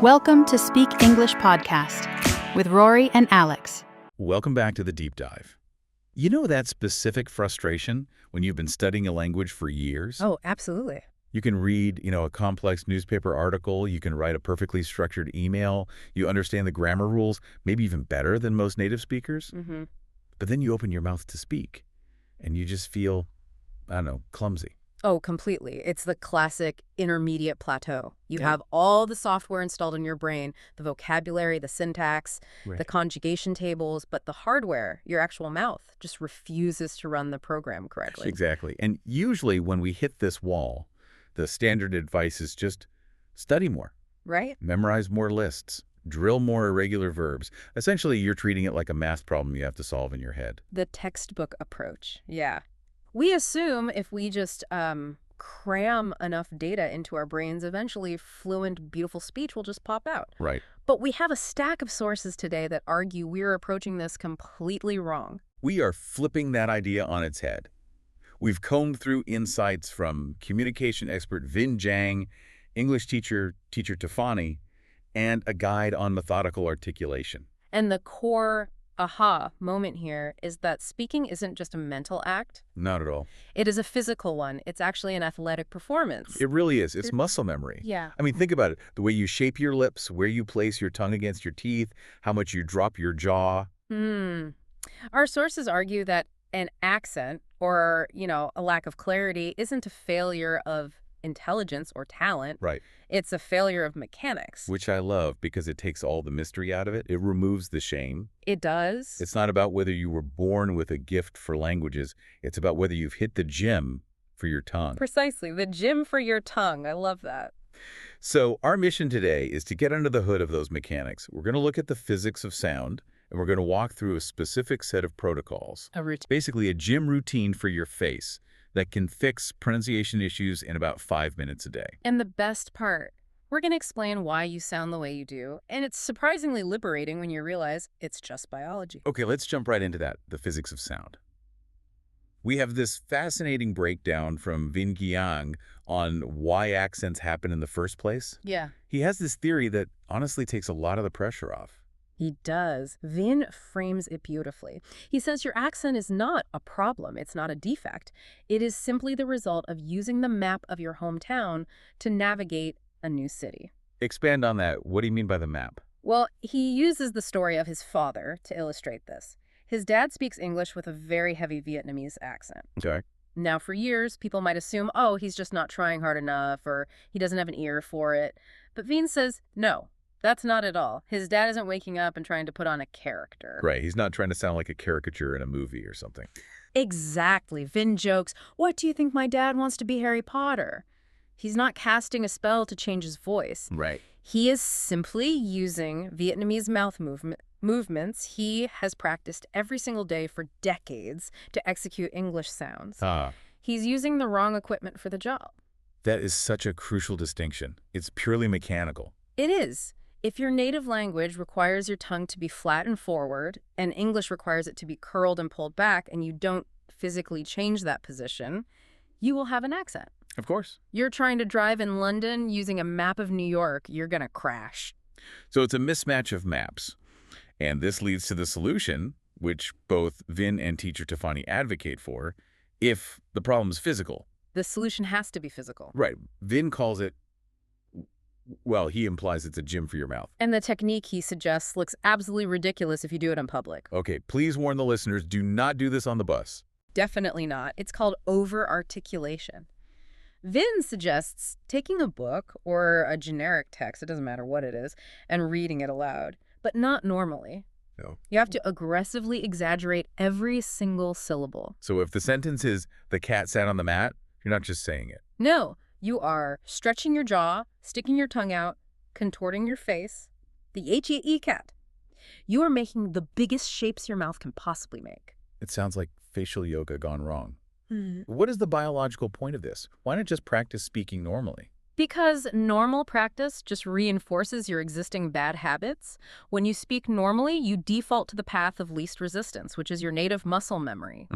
Welcome to Speak English Podcast with Rory and Alex. Welcome back to the deep dive. You know that specific frustration when you've been studying a language for years? Oh, absolutely. You can read, a complex newspaper article, you can write a perfectly structured email, you understand the grammar rules, maybe even better than most native speakers. Mm-hmm. But then you open your mouth to speak, and you just feel, clumsy. Oh, completely. It's the classic intermediate plateau. You have all the software installed in your brain, the vocabulary, the syntax, the conjugation tables, but the hardware, your actual mouth, just refuses to run the program correctly. Exactly. And usually when we hit this wall, the standard advice is just study more. Right? Memorize more lists. Drill more irregular verbs. Essentially, you're treating it like a math problem you have to solve in your head. The textbook approach. Yeah. We assume if we just cram enough data into our brains, eventually fluent, beautiful speech will just pop out. Right. But we have a stack of sources today that argue we're approaching this completely wrong. We are flipping that idea on its head. We've combed through insights from communication expert Vin Jiang, English teacher Tiffany, and a guide on methodical articulation. And the core aha moment here is that speaking isn't just a mental act. Not at all. It is a physical one. It's actually an athletic performance. It really is. It's muscle memory. Yeah. I mean, think about it. The way you shape your lips, where you place your tongue against your teeth, how much you drop your jaw. Our sources argue that an accent or, a lack of clarity isn't a failure of intelligence or talent. Right. It's a failure of mechanics. Which I love because it takes all the mystery out of it. It removes the shame. It does. It's not about whether you were born with a gift for languages. It's about whether you've hit the gym for your tongue. Precisely. The gym for your tongue. I love that. So our mission today is to get under the hood of those mechanics. We're going to look at the physics of sound, and we're going to walk through a specific set of protocols. A routine. Basically a gym routine for your face that can fix pronunciation issues in about 5 minutes a day. And the best part, we're going to explain why you sound the way you do, and it's surprisingly liberating when you realize it's just biology. Okay, let's jump right into that, the physics of sound. We have this fascinating breakdown from Vin Jiang on why accents happen in the first place. Yeah. He has this theory that honestly takes a lot of the pressure off. He does. Vin frames it beautifully. He says your accent is not a problem. It's not a defect. It is simply the result of using the map of your hometown to navigate a new city. Expand on that. What do you mean by the map? Well, he uses the story of his father to illustrate this. His dad speaks English with a very heavy Vietnamese accent. Okay. Now, for years, people might assume, oh, he's just not trying hard enough, or he doesn't have an ear for it. But Vin says, no. That's not at all. His dad isn't waking up and trying to put on a character. Right. He's not trying to sound like a caricature in a movie or something. Exactly. Vin jokes, what do you think my dad wants to be Harry Potter? He's not casting a spell to change his voice. Right. He is simply using Vietnamese mouth movements he has practiced every single day for decades to execute English sounds. He's using the wrong equipment for the job. That is such a crucial distinction. It's purely mechanical. It is. If your native language requires your tongue to be flat and forward, and English requires it to be curled and pulled back, and you don't physically change that position, you will have an accent. Of course. You're trying to drive in London using a map of New York, you're going to crash. So it's a mismatch of maps. And this leads to the solution, which both Vin and teacher Tiffany advocate for, if the problem's physical. The solution has to be physical. Right. Vin calls it, well, he implies it's a gym for your mouth. And the technique he suggests looks absolutely ridiculous if you do it in public. Okay, please warn the listeners, do not do this on the bus. Definitely not. It's called over-articulation. Vin suggests taking a book or a generic text, it doesn't matter what it is, and reading it aloud, but not normally. No. You have to aggressively exaggerate every single syllable. So if the sentence is, the cat sat on the mat, you're not just saying it. No. You are stretching your jaw, sticking your tongue out, contorting your face. The H-E-E cat. You are making the biggest shapes your mouth can possibly make. It sounds like facial yoga gone wrong. What is the biological point of this? Why not just practice speaking normally? Because normal practice just reinforces your existing bad habits. When you speak normally, you default to the path of least resistance, which is your native muscle memory.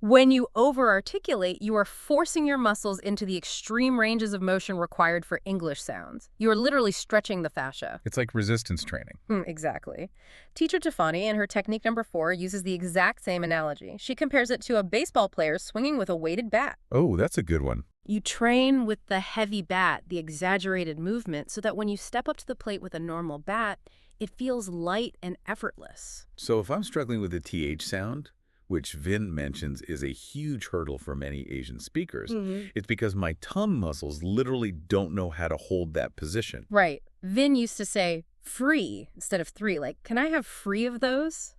When you over-articulate, you are forcing your muscles into the extreme ranges of motion required for English sounds. You are literally stretching the fascia. It's like resistance training. Exactly. Teacher Tiffany, in her technique number 4, uses the exact same analogy. She compares it to a baseball player swinging with a weighted bat. Oh, that's a good one. You train with the heavy bat, the exaggerated movement, so that when you step up to the plate with a normal bat, it feels light and effortless. So if I'm struggling with the TH sound, which Vin mentions is a huge hurdle for many Asian speakers, it's because my tongue muscles literally don't know how to hold that position. Right. Vin used to say free instead of 3. Like, can I have free of those?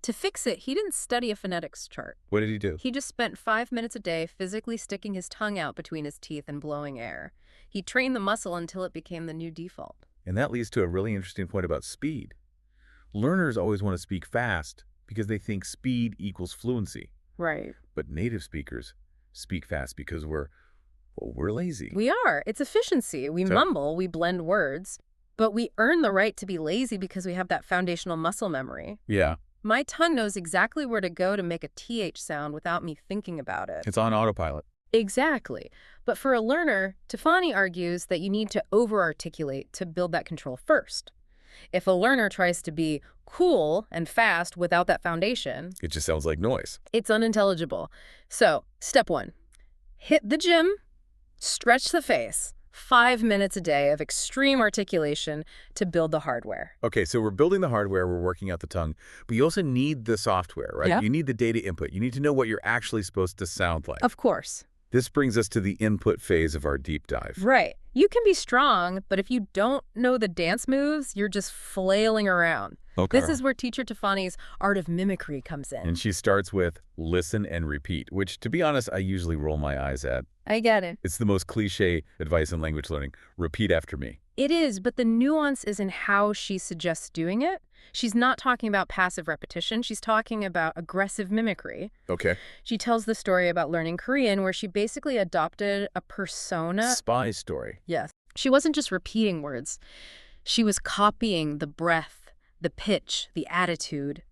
To fix it, he didn't study a phonetics chart. What did he do? He just spent 5 minutes a day physically sticking his tongue out between his teeth and blowing air. He trained the muscle until it became the new default. And that leads to a really interesting point about speed. Learners always want to speak fast because they think speed equals fluency. Right. But native speakers speak fast because we're lazy. We are. It's efficiency. We mumble, we blend words, but we earn the right to be lazy because we have that foundational muscle memory. Yeah. My tongue knows exactly where to go to make a TH sound without me thinking about it. It's on autopilot. Exactly. But for a learner, Tiffany argues that you need to over-articulate to build that control first. If a learner tries to be cool and fast without that foundation, It just sounds like noise. it's unintelligible. So, step 1, hit the gym, stretch the face. 5 minutes a day of extreme articulation to build the hardware. Okay, so we're building the hardware, we're working out the tongue, but you also need the software, right? Yep. You need the data input. You need to know what you're actually supposed to sound like. Of course. This brings us to the input phase of our deep dive. Right. You can be strong, but if you don't know the dance moves, you're just flailing around. Okay. This is where teacher Tiffany's art of mimicry comes in. And she starts with listen and repeat, which, to be honest, I usually roll my eyes at. I get it. It's the most cliche advice in language learning. Repeat after me. It is, but the nuance is in how she suggests doing it. She's not talking about passive repetition. She's talking about aggressive mimicry. Okay. She tells the story about learning Korean where she basically adopted a persona. Spy story. Yes. She wasn't just repeating words. She was copying the breath, the pitch, the attitude.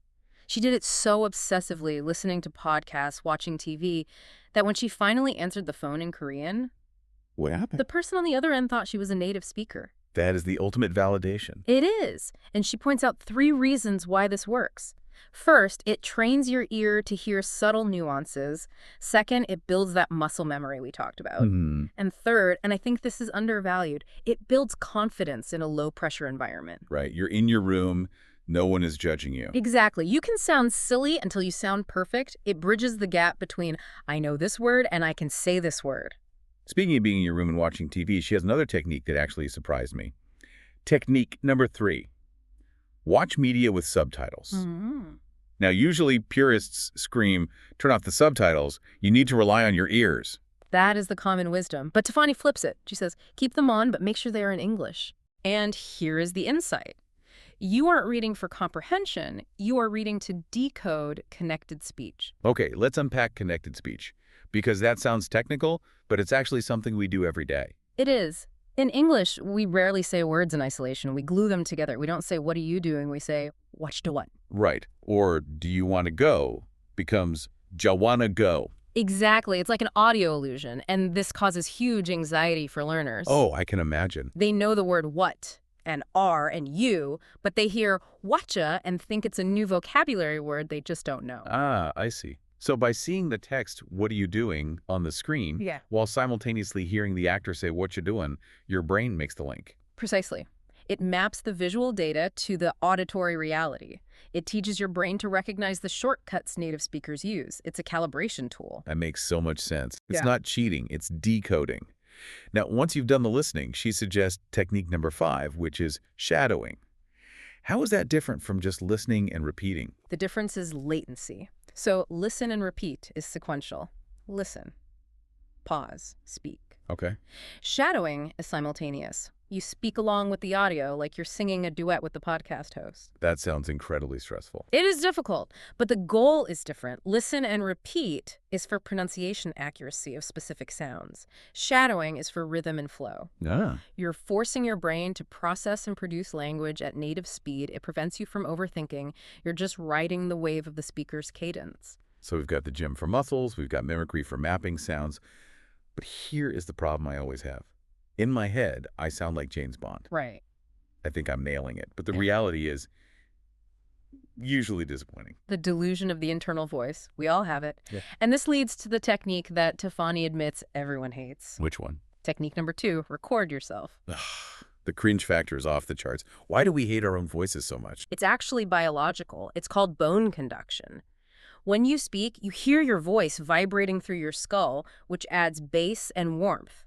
She did it so obsessively, listening to podcasts, watching TV, that when she finally answered the phone in Korean, What happened? the person on the other end thought she was a native speaker. That is the ultimate validation. It is. And she points out 3 reasons why this works. First, it trains your ear to hear subtle nuances. Second, it builds that muscle memory we talked about. And third, and I think this is undervalued, it builds confidence in a low-pressure environment. Right. You're in your room. No one is judging you. Exactly. You can sound silly until you sound perfect. It bridges the gap between I know this word and I can say this word. Speaking of being in your room and watching TV, she has another technique that actually surprised me. Technique number 3. Watch media with subtitles. Now, usually purists scream, turn off the subtitles. You need to rely on your ears. That is the common wisdom. But Tiffany flips it. She says, keep them on, but make sure they are in English. And here is the insight. You aren't reading for comprehension. You are reading to decode connected speech. Okay, let's unpack connected speech, because that sounds technical, but it's actually something we do every day. It is. In English, we rarely say words in isolation. We glue them together. We don't say, what are you doing? We say, watch to what? Right. Or do you want to go becomes jawana go. Exactly. It's like an audio illusion, and this causes huge anxiety for learners. Oh, I can imagine. They know the word what and are and you, but they hear watcha and think it's a new vocabulary word they just don't know. Ah, I see. So by seeing the text, what are you doing, on the screen, while simultaneously hearing the actor say what you doing, your brain makes the link. Precisely. It maps the visual data to the auditory reality. It teaches your brain to recognize the shortcuts native speakers use. It's a calibration tool. That makes so much sense. It's Yeah. not cheating, it's decoding. Now, once you've done the listening, she suggests technique number 5, which is shadowing. How is that different from just listening and repeating? The difference is latency. So listen and repeat is sequential. Listen. Pause. Speak. Okay. Shadowing is simultaneous. You speak along with the audio like you're singing a duet with the podcast host. That sounds incredibly stressful. It is difficult, but the goal is different. Listen and repeat is for pronunciation accuracy of specific sounds. Shadowing is for rhythm and flow. Ah. You're forcing your brain to process and produce language at native speed. It prevents you from overthinking. You're just riding the wave of the speaker's cadence. So we've got the gym for muscles, we've got mimicry for mapping sounds. But here is the problem I always have. In my head, I sound like James Bond. Right. I think I'm nailing it. But the reality is usually disappointing. The delusion of the internal voice. We all have it. Yeah. And this leads to the technique that Tefani admits everyone hates. Which one? Technique number 2, record yourself. The cringe factor is off the charts. Why do we hate our own voices so much? It's actually biological. It's called bone conduction. When you speak, you hear your voice vibrating through your skull, which adds bass and warmth.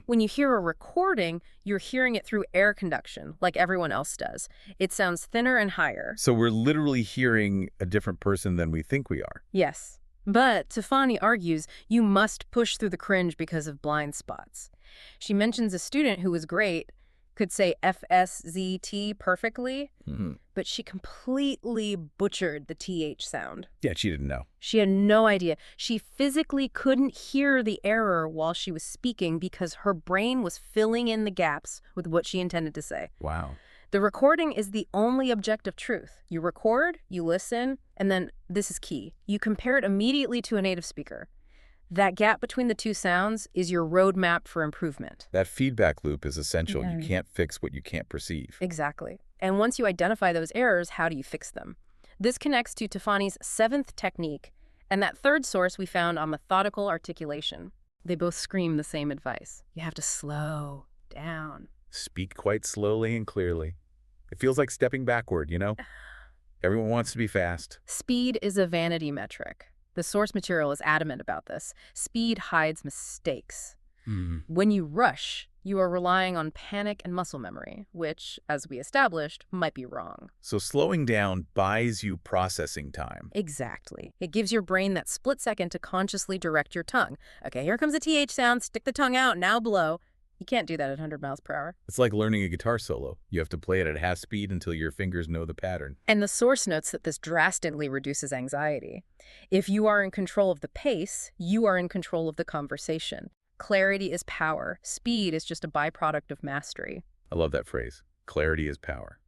When you hear a recording, you're hearing it through air conduction, like everyone else does. It sounds thinner and higher. So we're literally hearing a different person than we think we are. Yes. But Tefani argues you must push through the cringe because of blind spots. She mentions a student who was great, could say FSZT perfectly, but she completely butchered the TH sound. Yeah, she didn't know. She had no idea. She physically couldn't hear the error while she was speaking because her brain was filling in the gaps with what she intended to say. Wow. The recording is the only objective truth. You record, you listen, and then, this is key, you compare it immediately to a native speaker. That gap between the two sounds is your roadmap for improvement. That feedback loop is essential. You can't fix what you can't perceive. Exactly. And once you identify those errors, how do you fix them? This connects to Tefani's 7th technique, and that third source we found on methodical articulation. They both scream the same advice. You have to slow down. Speak quite slowly and clearly. It feels like stepping backward, you know? Everyone wants to be fast. Speed is a vanity metric. The source material is adamant about this. Speed hides mistakes. When you rush, you are relying on panic and muscle memory, which, as we established, might be wrong. So slowing down buys you processing time. Exactly. It gives your brain that split second to consciously direct your tongue. Okay, here comes a TH sound, stick the tongue out, now blow. You can't do that at 100 miles per hour. It's like learning a guitar solo. You have to play it at half speed until your fingers know the pattern. And the source notes that this drastically reduces anxiety. If you are in control of the pace, you are in control of the conversation. Clarity is power. Speed is just a byproduct of mastery. I love that phrase. Clarity is power.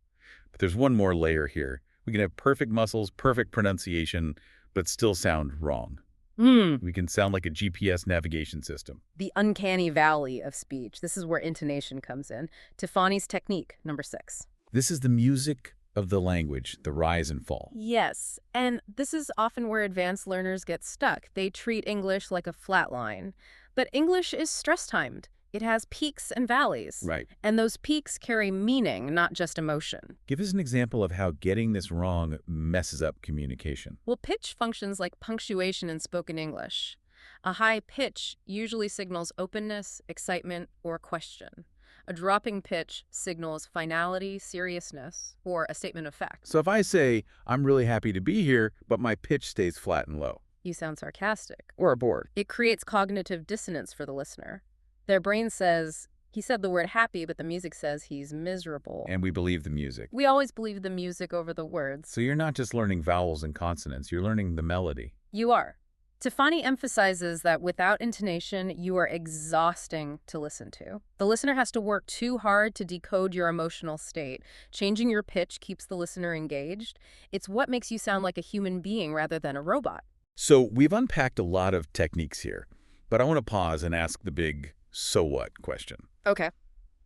But there's one more layer here. We can have perfect muscles, perfect pronunciation, but still sound wrong. We can sound like a GPS navigation system. The uncanny valley of speech. This is where intonation comes in. Tefani's technique, number 6. This is the music of the language, the rise and fall. Yes, and this is often where advanced learners get stuck. They treat English like a flat line. But English is stress-timed. It has peaks and valleys. Right. And those peaks carry meaning, not just emotion. Give us an example of how getting this wrong messes up communication. Well, pitch functions like punctuation in spoken English. A high pitch usually signals openness, excitement, or question. A dropping pitch signals finality, seriousness, or a statement of fact. So if I say, I'm really happy to be here, but my pitch stays flat and low. You sound sarcastic. Or bored. It creates cognitive dissonance for the listener. Their brain says, he said the word happy, but the music says he's miserable. And we believe the music. We always believe the music over the words. So you're not just learning vowels and consonants, you're learning the melody. You are. Tefani emphasizes that without intonation, you are exhausting to listen to. The listener has to work too hard to decode your emotional state. Changing your pitch keeps the listener engaged. It's what makes you sound like a human being rather than a robot. So we've unpacked a lot of techniques here, but I want to pause and ask the big so what question. Okay.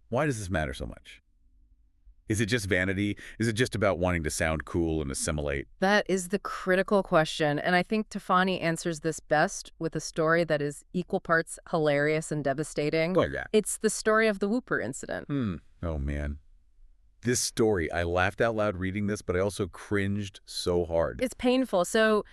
Why does this matter so much? Is it just vanity? Is it just about wanting to sound cool and assimilate? That is the critical question, and I think Tefani answers this best with a story that is equal parts hilarious and devastating. Oh, yeah. It's the story of the Whooper incident. Oh, man. This story, I laughed out loud reading this, but I also cringed so hard. It's painful. So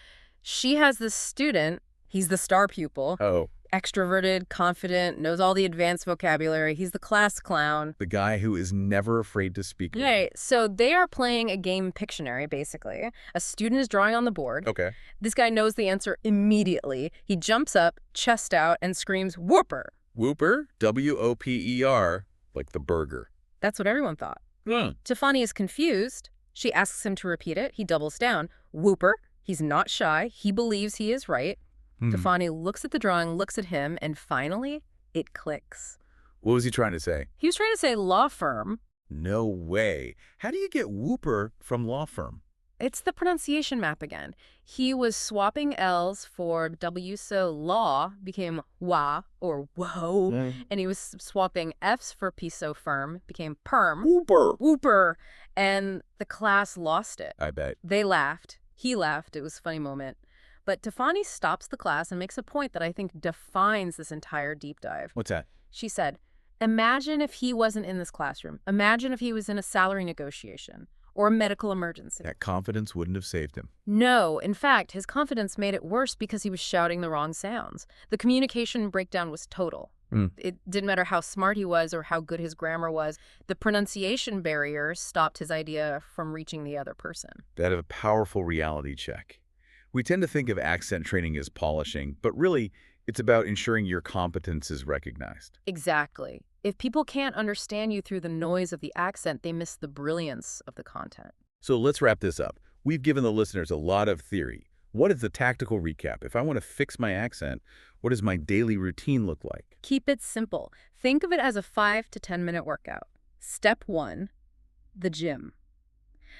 she has this student. He's the star pupil. Oh. Extroverted, confident, knows all the advanced vocabulary. He's the class clown. The guy who is never afraid to speak. Right. So they are playing a game Pictionary, basically. A student is drawing on the board. Okay. This guy knows the answer immediately. He jumps up, chest out, and screams, "Whooper!" Whooper? W-O-P-E-R, like the burger. That's what everyone thought. Tefani is confused. She asks him to repeat it. He doubles down. Whooper. He's not shy. He believes he is right. Tefani looks at the drawing, looks at him, and finally, it clicks. What was he trying to say? He was trying to say law firm. No way. How do you get whooper from law firm? It's the pronunciation map again. He was swapping L's for W, so law became wa or whoa, and he was swapping F's for P, so firm, became perm. Whooper. And the class lost it. I bet. They laughed. He laughed. It was a funny moment. But Tefani stops the class and makes a point that I think defines this entire deep dive. What's that? She said, imagine if he wasn't in this classroom. Imagine if he was in a salary negotiation or a medical emergency. That confidence wouldn't have saved him. No, in fact, his confidence made it worse because he was shouting the wrong sounds. The communication breakdown was total. It didn't matter how smart he was or how good his grammar was. The pronunciation barrier stopped his idea from reaching the other person. That is a powerful reality check. We tend to think of accent training as polishing, but really, it's about ensuring your competence is recognized. Exactly. If people can't understand you through the noise of the accent, they miss the brilliance of the content. So let's wrap this up. We've given the listeners a lot of theory. What is the tactical recap? If I want to fix my accent, what does my daily routine look like? Keep it simple. Think of it as a 5 to 10 minute workout. Step 1, the gym.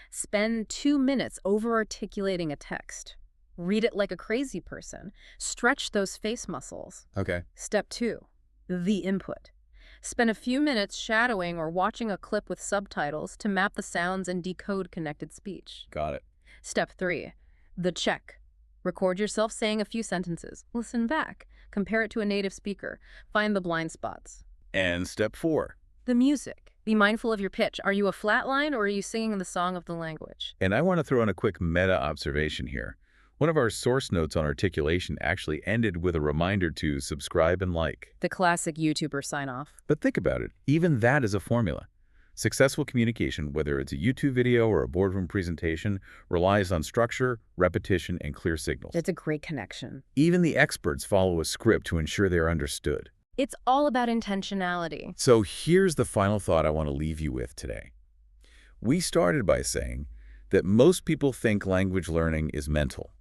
Spend 2 minutes over-articulating a text. Read it like a crazy person. Stretch those face muscles. Okay. Step 2, the input. Spend a few minutes shadowing or watching a clip with subtitles to map the sounds and decode connected speech. Got it. Step 3, the check. Record yourself saying a few sentences. Listen back. Compare it to a native speaker. Find the blind spots. And step 4. The music. Be mindful of your pitch. Are you a flat line or are you singing the song of the language? And I want to throw in a quick meta observation here. One of our source notes on articulation actually ended with a reminder to subscribe and like. The classic YouTuber sign-off. But think about it. Even that is a formula. Successful communication, whether it's a YouTube video or a boardroom presentation, relies on structure, repetition, and clear signals. It's a great connection. Even the experts follow a script to ensure they are understood. It's all about intentionality. So here's the final thought I want to leave you with today. We started by saying that most people think language learning is mental,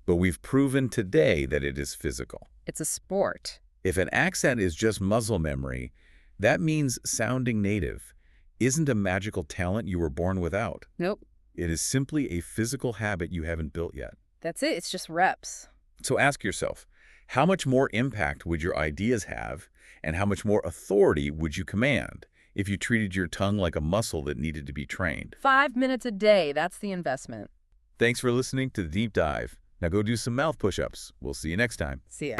but we've proven today that it is physical. It's a sport. If an accent is just muscle memory, that means sounding native isn't a magical talent you were born without. Nope. It is simply a physical habit you haven't built yet. That's it. It's just reps. So ask yourself, how much more impact would your ideas have, and how much more authority would you command if you treated your tongue like a muscle that needed to be trained? 5 minutes a day. That's the investment. Thanks for listening to The Deep Dive. Now go do some mouth push-ups. We'll see you next time. See ya.